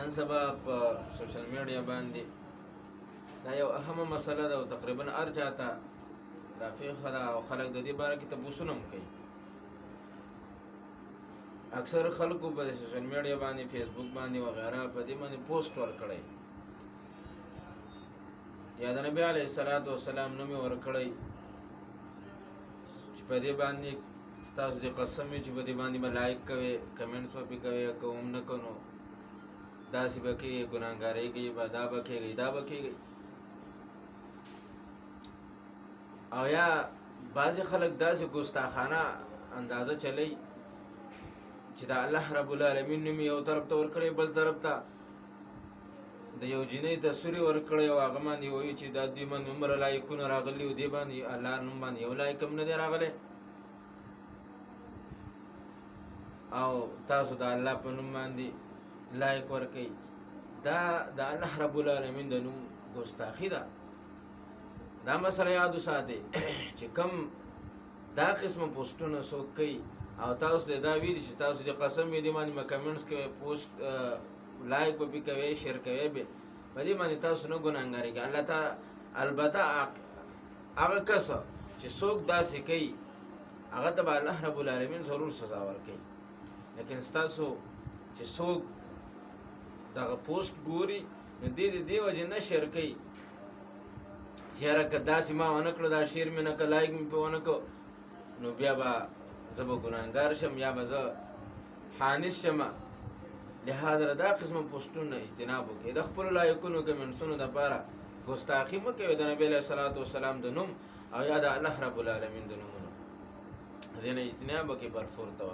نن سبا په سوشل میډیا باندې دا یو اهمه مسله ده او تقریبا هر چاته دا فیخه ده او خلک د دې باره کې تپوسونه هم کوي. اکثر خلکو په سوشل میډیا باندې فیسبوک باندې وغیره په دې باندې پوسټ ورکړی یا د نبي علیه الصلاة والسلام نوم یې ورکړی چې په دې باندې ستاسو د قسم وي چې په دې باندې به لایک کوئ کمنټس به پې کوئ که هم نه که نو داسې به کېږي ګناهګارۍ کوي به دا به کېږي دا به کېږي. او یا بعضې خلک داسې ګستاخانه اندازه چلی چې د الله رب العالمین نوم یو طرف ته ورکړی بل طرف ته د یو جنۍ تصویر یې ورکړی او هغه باندې وایي چې دا دوی باندې عمره لایکونه راغلي او دې باندې الله نوم باندې یو لایک هم نه دی راغلی او تاسو د الله په نوم باندې لایک ورکوئ. دا د الله رب العالمین د نوم ګستاخي ده. دا مسله یاد وساتئ چې کم دا قسمه پوسټونه څوک کوي او تاسو ته دا ویلي چې تاسو د قسم وي دې باندې به کمنټس کوئ پوسټ لایک به پې کوئ شیر کوئ به په دې باندې تاسو نه ګناهګاري کوئ. الله تعالی البته هغه کس چې څوک داسې کوي هغه ته به الله رب العالمین ضرور سزا ورکوي. لیکن ستاسو چې څوک دغه پوسټ ګوري نو دې وجې نه شیر کوي چې یاره که داسې ما ونه کړه دا شیر مې نه که لایک مې پې ونه کړه نو بیا به زه به ګناهګار شم یا به زه حانث شم. لهذا دا قسمه پوسټونه اجتناب وکړئ. د خپلو لایکونو کمنټسونو دپاره ګستاخي مه کوئ د نبي علیه صلات وسلام د نوم او یا د الله رب العالمین د نومونو دې نه اجتناب وکړئ برفور ته